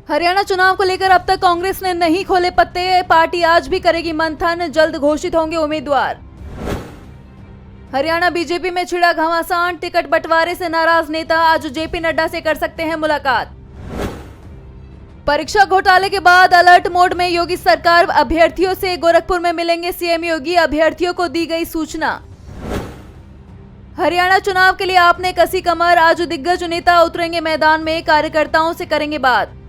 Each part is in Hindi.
हरियाणा चुनाव को लेकर अब तक कांग्रेस ने नहीं खोले पत्ते, पार्टी आज भी करेगी मंथन, जल्द घोषित होंगे उम्मीदवार। हरियाणा बीजेपी में छिड़ा घमासान, टिकट बंटवारे से नाराज नेता आज जेपी नड्डा से कर सकते हैं मुलाकात। परीक्षा घोटाले के बाद अलर्ट मोड में योगी सरकार, अभ्यर्थियों से गोरखपुर में मिलेंगे सीएम योगी, अभ्यर्थियों को दी गई सूचना। हरियाणा चुनाव के लिए आपने कसी कमर, आज दिग्गज नेता उतरेंगे मैदान में, कार्यकर्ताओं से करेंगे बात।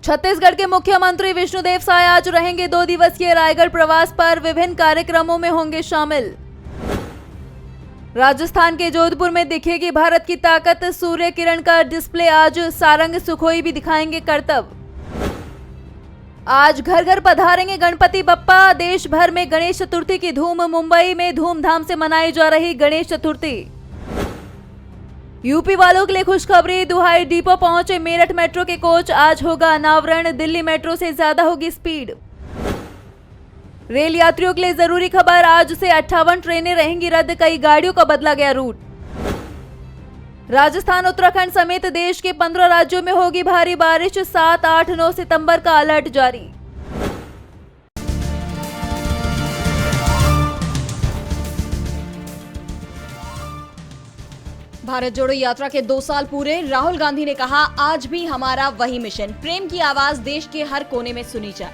छत्तीसगढ़ के मुख्यमंत्री विष्णुदेव साय आज रहेंगे 2 दिवसीय रायगढ़ प्रवास पर, विभिन्न कार्यक्रमों में होंगे शामिल। राजस्थान के जोधपुर में दिखेगी भारत की ताकत, सूर्य किरण का डिस्प्ले आज, सारंग सुखोई भी दिखाएंगे करतब। आज घर घर पधारेंगे गणपति बप्पा, देश भर में गणेश चतुर्थी की धूम, मुंबई में धूमधाम से मनाई जा रही गणेश चतुर्थी। यूपी वालों के लिए खुशखबरी, दुहाई डिपो पहुंचे मेरठ मेट्रो के कोच, आज होगा अनावरण, दिल्ली मेट्रो से ज्यादा होगी स्पीड। रेल यात्रियों के लिए जरूरी खबर, आज से 58 ट्रेनें रहेंगी रद्द, कई गाड़ियों का बदला गया रूट। राजस्थान, उत्तराखंड समेत देश के 15 राज्यों में होगी भारी बारिश, 7, 8, 9 सितंबर का अलर्ट जारी। भारत जोड़ो यात्रा के 2 साल पूरे, राहुल गांधी ने कहा आज भी हमारा वही मिशन, प्रेम की आवाज देश के हर कोने में सुनी जाए।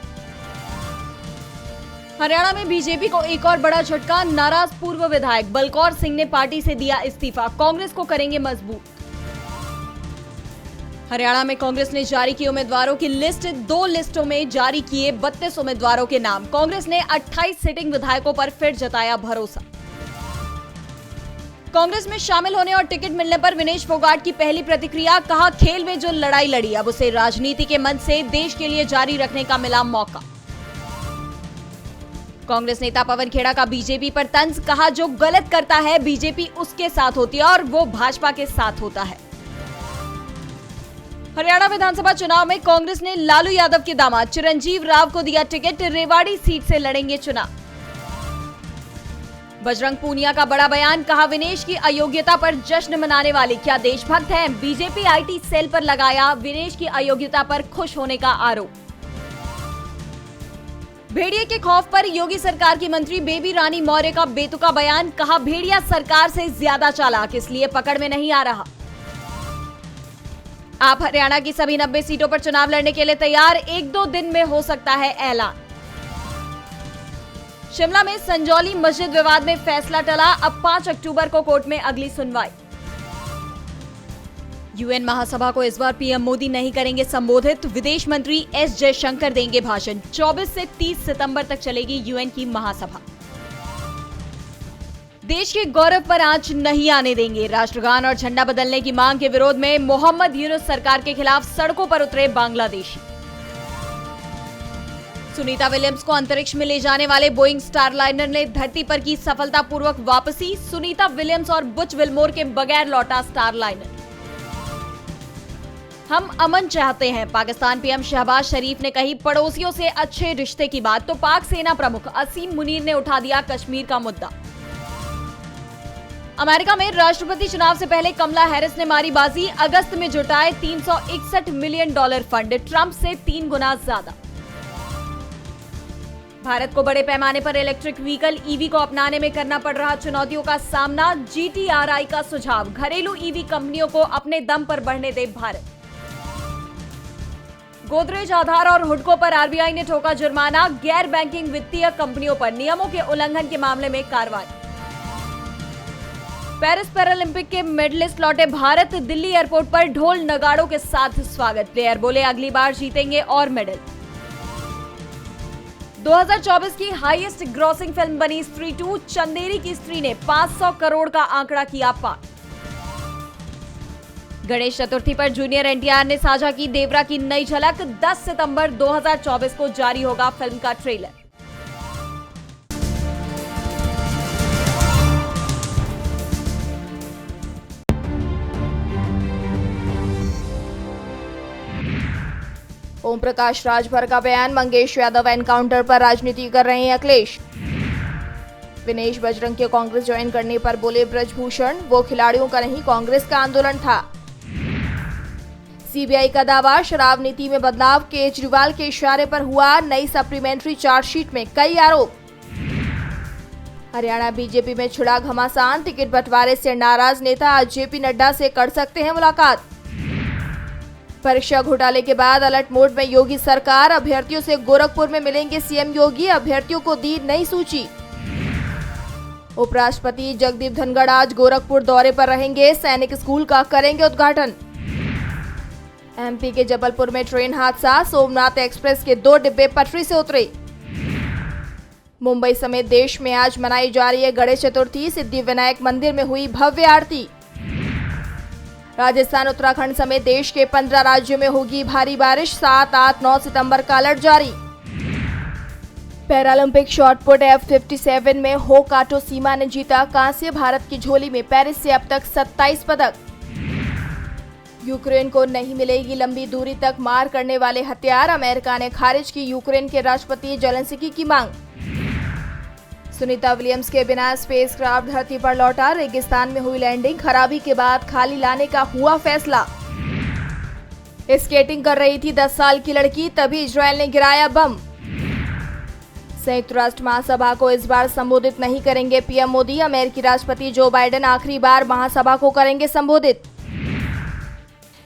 हरियाणा में बीजेपी को एक और बड़ा झटका, नाराज पूर्व विधायक बलकौर सिंह ने पार्टी से दिया इस्तीफा, कांग्रेस को करेंगे मजबूत। हरियाणा में कांग्रेस ने जारी की उम्मीदवारों की लिस्ट, 2 लिस्टों में जारी किए 32 उम्मीदवारों के नाम, कांग्रेस ने 28 सिटिंग विधायकों पर फिर जताया भरोसा। कांग्रेस में शामिल होने और टिकट मिलने पर विनेश फोगाट की पहली प्रतिक्रिया, कहा खेल में जो लड़ाई लड़ी अब उसे राजनीति के मंच से देश के लिए जारी रखने का मिला मौका। कांग्रेस नेता पवन खेड़ा का बीजेपी पर तंज, कहा जो गलत करता है बीजेपी उसके साथ होती है और वो भाजपा के साथ होता है। हरियाणा विधानसभा चुनाव में कांग्रेस ने लालू यादव के दामाद चिरंजीव राव को दिया टिकट, रेवाड़ी सीट से लड़ेंगे चुनाव। बजरंग पूनिया का बड़ा बयान, कहा विनेश की अयोग्यता पर जश्न मनाने वाले क्या देशभक्त हैं, बीजेपी आईटी सेल पर लगाया विनेश की अयोग्यता पर खुश होने का आरोप। भेड़िए के खौफ पर योगी सरकार की मंत्री बेबी रानी मौर्य का बेतुका बयान, कहा भेड़िया सरकार से ज्यादा चालाक, इसलिए पकड़ में नहीं आ रहा। आप हरियाणा की सभी 90 सीटों पर चुनाव लड़ने के लिए तैयार, 1-2 दिन में हो सकता है ऐलान। शिमला में संजौली मस्जिद विवाद में फैसला टला, अब 5 अक्टूबर को कोर्ट में अगली सुनवाई। यूएन महासभा को इस बार पीएम मोदी नहीं करेंगे संबोधित, विदेश मंत्री एस जयशंकर देंगे भाषण, 24 से 30 सितंबर तक चलेगी यूएन की महासभा। देश के गौरव पर आंच नहीं आने देंगे, राष्ट्रगान और झंडा बदलने की मांग के विरोध में मोहम्मद यूनुस सरकार के खिलाफ सड़कों पर उतरे बांग्लादेशी। सुनीता विलियम्स को अंतरिक्ष में ले जाने वाले बोइंग स्टारलाइनर ने धरती पर की सफलतापूर्वक वापसी, सुनीता विलियम्स और बुच विल्मोर के बगैर लौटा स्टारलाइनर। हम अमन चाहते हैं, पाकिस्तान पीएम शहबाज शरीफ ने कही पड़ोसियों से अच्छे रिश्ते की बात, तो पाक सेना प्रमुख असीम मुनीर ने उठा दिया कश्मीर का मुद्दा। अमेरिका में राष्ट्रपति चुनाव से पहले कमला हैरिस ने मारी बाजी, अगस्त में जुटाए $361 मिलियन फंड, ट्रंप से 3 गुना ज्यादा। भारत को बड़े पैमाने पर इलेक्ट्रिक व्हीकल ईवी को अपनाने में करना पड़ रहा चुनौतियों का सामना, जीटीआरआई का सुझाव, घरेलू ईवी कंपनियों को अपने दम पर बढ़ने दे भारत। गोदरेज, आधार और हुडको पर आरबीआई ने ठोका जुर्माना, गैर बैंकिंग वित्तीय कंपनियों पर नियमों के उल्लंघन के मामले में कार्रवाई। पेरिस पैरालंपिक के मेडलिस्ट लौटे भारत, दिल्ली एयरपोर्ट पर ढोल नगाड़ों के साथ स्वागत, प्लेयर बोले अगली बार जीतेंगे और मेडल। 2024 की हाईएस्ट ग्रॉसिंग फिल्म बनी स्त्री 2, चंदेरी की स्त्री ने 500 करोड़ का आंकड़ा किया पार। गणेश चतुर्थी पर जूनियर एनटीआर ने साझा की देवरा की नई झलक, 10 सितंबर 2024 को जारी होगा फिल्म का ट्रेलर। ओम प्रकाश राजभर का बयान, मंगेश यादव एनकाउंटर पर राजनीति कर रहे हैं अखिलेश। विनेश बजरंग के कांग्रेस ज्वाइन करने पर बोले ब्रजभूषण, वो खिलाड़ियों का नहीं कांग्रेस का आंदोलन था। सीबीआई का दावा, शराब नीति में बदलाव, केजरीवाल के इशारे पर हुआ। नई सप्लीमेंट्री चार्जशीट में कई आरोप। हरियाणा बीजेपी में छिड़ा घमासान, टिकट बंटवारे से नाराज नेता आज जेपी नड्डा से कर सकते हैं मुलाकात। परीक्षा घोटाले के बाद अलर्ट मोड में योगी सरकार, अभ्यर्थियों से गोरखपुर में मिलेंगे सीएम योगी, अभ्यर्थियों को दी नई सूची। उपराष्ट्रपति जगदीप धनखड़ आज गोरखपुर दौरे पर रहेंगे, सैनिक स्कूल का करेंगे उद्घाटन। एमपी के जबलपुर में ट्रेन हादसा, सोमनाथ एक्सप्रेस के 2 डिब्बे पटरी से उतरे। मुंबई समेत देश में आज मनाई जा रही है गणेश चतुर्थी, सिद्धिविनायक मंदिर में हुई भव्य आरती। राजस्थान, उत्तराखंड समेत देश के 15 राज्यों में होगी भारी बारिश, 7, 8, 9 सितंबर का अलर्ट जारी। पैरालंपिक शॉटपुट F57 में हो काटो सीमा ने जीता कांस्य, भारत की झोली में पेरिस से अब तक 27 पदक। यूक्रेन को नहीं मिलेगी लंबी दूरी तक मार करने वाले हथियार, अमेरिका ने खारिज की यूक्रेन के राष्ट्रपति जेलेंस्की की मांग। सुनीता विलियम्स के बिना स्पेसक्राफ्ट धरती पर लौटा, रेगिस्तान में हुई लैंडिंग, खराबी के बाद खाली लाने का हुआ फैसला। स्केटिंग कर रही थी 10 साल की लड़की, तभी इजरायल ने गिराया बम। संयुक्त राष्ट्र महासभा को इस बार संबोधित नहीं करेंगे पीएम मोदी, अमेरिकी राष्ट्रपति जो बाइडेन आखिरी बार महासभा को करेंगे संबोधित।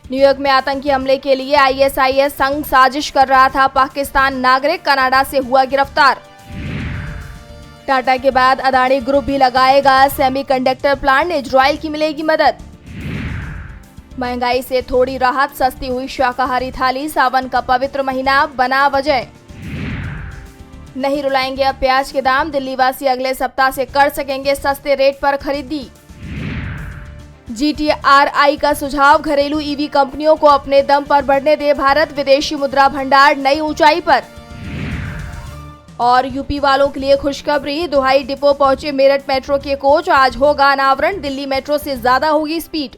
न्यूयॉर्क में आतंकी हमले के लिए ISIS संग साजिश कर रहा था पाकिस्तान नागरिक, कनाडा से हुआ गिरफ्तार। टाटा के बाद अदानी ग्रुप भी लगाएगा सेमीकंडक्टर प्लांट, इजरायल की मिलेगी मदद। महंगाई से थोड़ी राहत, सस्ती हुई शाकाहारी थाली, सावन का पवित्र महीना बना वजह। नहीं रुलाएंगे अब प्याज के दाम, दिल्ली वासी अगले सप्ताह से कर सकेंगे सस्ते रेट पर खरीदी। GTRI का सुझाव, घरेलू ईवी कंपनियों को अपने दम पर बढ़ने दे भारत, विदेशी मुद्रा भंडार नई ऊंचाई पर। और यूपी वालों के लिए खुशखबरी, दुहाई डिपो पहुंचे मेरठ मेट्रो के कोच, आज होगा अनावरण, दिल्ली मेट्रो से ज्यादा होगी स्पीड।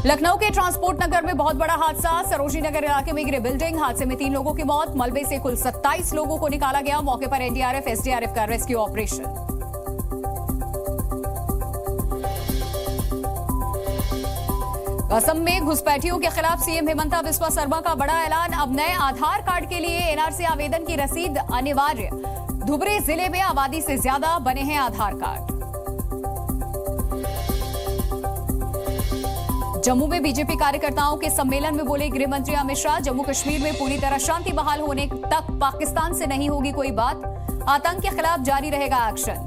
लखनऊ के ट्रांसपोर्ट नगर में बहुत बड़ा हादसा, सरोजनी नगर इलाके में गिरी बिल्डिंग, हादसे में 3 लोगों की मौत, मलबे से कुल 27 लोगों को निकाला गया, मौके पर एनडीआरएफ एसडीआरएफ का रेस्क्यू ऑपरेशन। असम में घुसपैठियों के खिलाफ सीएम हेमंता बिस्वा शर्मा का बड़ा ऐलान, अब नए आधार कार्ड के लिए एनआरसी आवेदन की रसीद अनिवार्य, धुबरी जिले में आबादी से ज्यादा बने हैं आधार कार्ड। जम्मू में बीजेपी कार्यकर्ताओं के सम्मेलन में बोले गृह मंत्री अमित शाह, जम्मू कश्मीर में पूरी तरह शांति बहाल होने तक पाकिस्तान से नहीं होगी कोई बात, आतंक के खिलाफ जारी रहेगा एक्शन।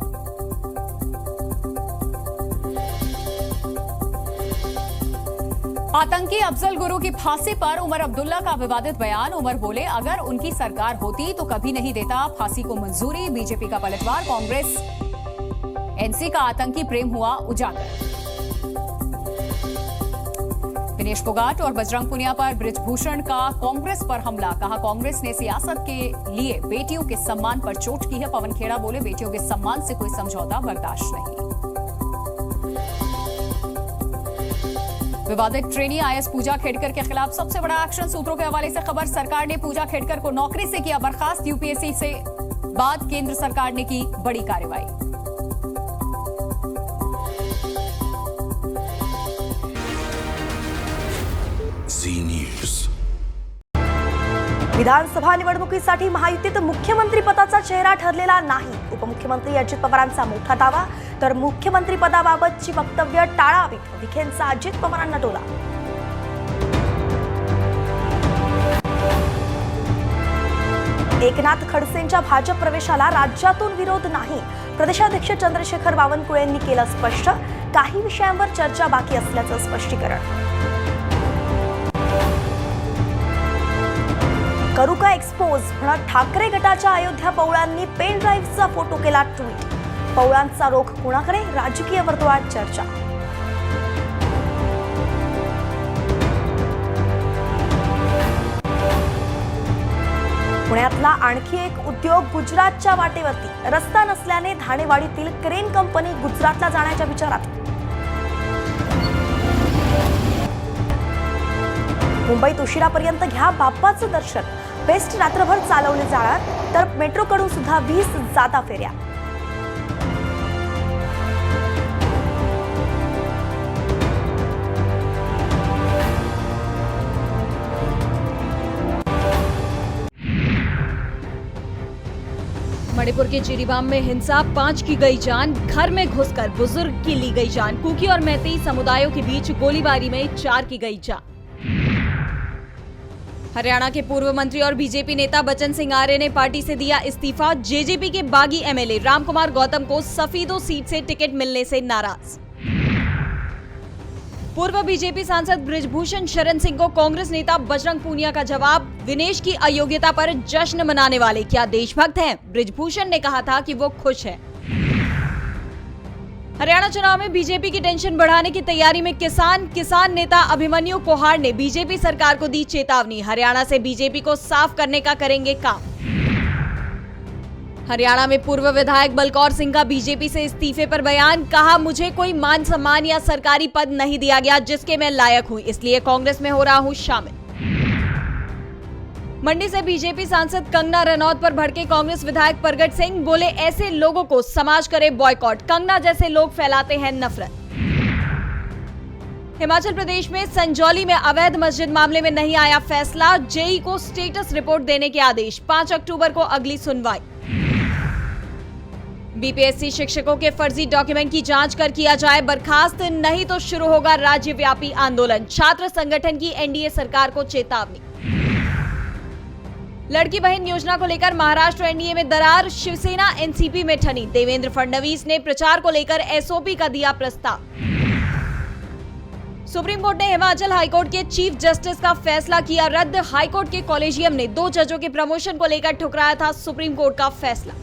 आतंकी अफजल गुरु की फांसी पर उमर अब्दुल्ला का विवादित बयान, उमर बोले अगर उनकी सरकार होती तो कभी नहीं देता फांसी को मंजूरी, बीजेपी का पलटवार, कांग्रेस एनसी का आतंकी प्रेम हुआ उजागर। दिनेश फोगाट और बजरंग पुनिया पर बृजभूषण का कांग्रेस पर हमला, कहा कांग्रेस ने सियासत के लिए बेटियों के सम्मान पर चोट की है, पवन खेड़ा बोले बेटियों के सम्मान से कोई समझौता बर्दाश्त नहीं। विवादित ट्रेनी आईएएस पूजा खेड़कर के खिलाफ सबसे बड़ा एक्शन, सूत्रों के हवाले से खबर, सरकार ने पूजा खेड़कर को नौकरी से किया बर्खास्त, यूपीएससी से बाद केंद्र सरकार ने की बड़ी कार्रवाई। विधानसभा निवडणुकीसाठी महायुतीत मुख्यमंत्री पदाचा चेहरा ठरलेला नाही, उपमुख्यमंत्री अजित पवारांचा मोठा दावा, तर मुख्यमंत्री पदाबाबतची वक्तव्य टाळावीत, विखेंचा अजित पवारांना टोला। एकनाथ खडसेंच्या भाजप प्रवेशाला राज्यातून विरोध नाही, प्रदेशाध्यक्ष चंद्रशेखर बावनकुळे यांनी केलं स्पष्ट, काही विषयांवर चर्चा बाकी असल्याचं स्पष्टीकरण। करू का एक्सपोज म्हणत ठाकरे गटाच्या अयोध्या पवळांनी पेन ड्राईव्हचा फोटो केला ट्विट, पवळांचा रोख कुणाकडे, राजकीय वर्तुळात चर्चा। पुण्यातला आणखी एक उद्योग गुजरातच्या वाटेवरती, रस्ता नसल्याने धाणेवाडीतील क्रेन कंपनी गुजरातला जाण्याच्या विचारात। मुंबईत उशिरापर्यंत घ्या बाप्पाचं दर्शन, बेस्ट रात्रभर चालवले जाणार तर मेट्रोकडून सुद्धा 20 जादा फेऱ्या. मणिपुर के जिरीबाम में हिंसा, 5 की गई जान, घर में घुसकर बुजुर्ग की ली गई जान. कुकी और मैतेई समुदायों के बीच गोलीबारी में 4 की गई जान. हरियाणा के पूर्व मंत्री और बीजेपी नेता बचन सिंह आर्य ने पार्टी से दिया इस्तीफा. जेजेपी के बागी एमएलए रामकुमार गौतम को सफीदो सीट से टिकट मिलने से नाराज. पूर्व बीजेपी सांसद बृजभूषण शरण सिंह को कांग्रेस नेता बजरंग पूनिया का जवाब. विनेश की अयोग्यता पर जश्न मनाने वाले क्या देशभक्त हैं? बृजभूषण ने कहा था कि वो खुश हैं. हरियाणा चुनाव में बीजेपी की टेंशन बढ़ाने की तैयारी में किसान नेता अभिमन्यु कोहाड़ ने बीजेपी सरकार को दी चेतावनी. हरियाणा से बीजेपी को साफ करने का करेंगे काम. हरियाणा में पूर्व विधायक बलकौर सिंह का बीजेपी से इस्तीफे पर बयान. कहा, मुझे कोई मान सम्मान या सरकारी पद नहीं दिया गया जिसके मैं लायक हूं, इसलिए कांग्रेस में हो रहा हूं शामिल. मंडी से बीजेपी सांसद कंगना रनौत पर भड़के कांग्रेस विधायक प्रगट सिंह. बोले, ऐसे लोगों को समाज करे बॉयकॉट. कंगना जैसे लोग फैलाते हैं नफरत. हिमाचल प्रदेश में संजौली में अवैध मस्जिद मामले में नहीं आया फैसला. जेई को स्टेटस रिपोर्ट देने के आदेश. 5 अक्टूबर को अगली सुनवाई. बीपीएससी शिक्षकों के फर्जी डॉक्यूमेंट की जांच कर किया जाए बर्खास्त, नहीं तो शुरू होगा राज्यव्यापी आंदोलन. छात्र संगठन की एनडीए सरकार को चेतावनी. लड़की बहन योजना को लेकर महाराष्ट्र एनडीए में दरार. शिवसेना एनसीपी में ठनी. देवेंद्र फडणवीस ने प्रचार को लेकर एसओपी का दिया प्रस्ताव. सुप्रीम कोर्ट ने हिमाचल हाईकोर्ट के चीफ जस्टिस का फैसला किया रद्द. हाईकोर्ट के कॉलेजियम ने 2 जजों के प्रमोशन को लेकर ठुकराया था सुप्रीम कोर्ट का फैसला.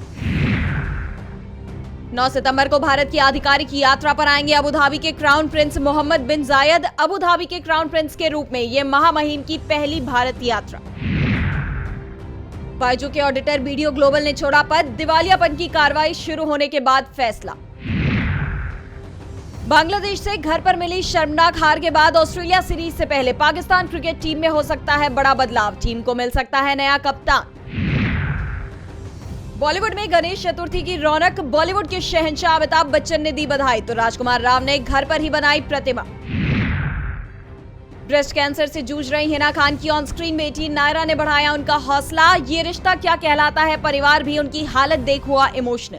9 सितंबर को भारत की आधिकारिक यात्रा पर आएंगे अबू धाबी के क्राउन प्रिंस मोहम्मद बिन जायद. अबू धाबी के क्राउन प्रिंस के रूप में ये महामहिम की पहली भारत यात्रा. बायजू के ऑडिटर वीडियो ग्लोबल ने छोड़ा पद. दिवालियापन की कार्रवाई शुरू होने के बाद फैसला. बांग्लादेश से घर पर मिली शर्मनाक हार के बाद ऑस्ट्रेलिया सीरीज से पहले पाकिस्तान क्रिकेट टीम में हो सकता है बड़ा बदलाव. टीम को मिल सकता है नया कप्तान. बॉलीवुड में गणेश चतुर्थी की रौनक. बॉलीवुड के शहंशाह अमिताभ बच्चन ने दी बधाई तो राजकुमार राव ने घर पर ही बनाई प्रतिमा. ब्रेस्ट कैंसर से जूझ रही हिना खान की ऑन स्क्रीन बेटी नायरा ने बढ़ाया उनका हौसला. ये रिश्ता क्या कहलाता है परिवार भी उनकी हालत देख हुआ इमोशनल.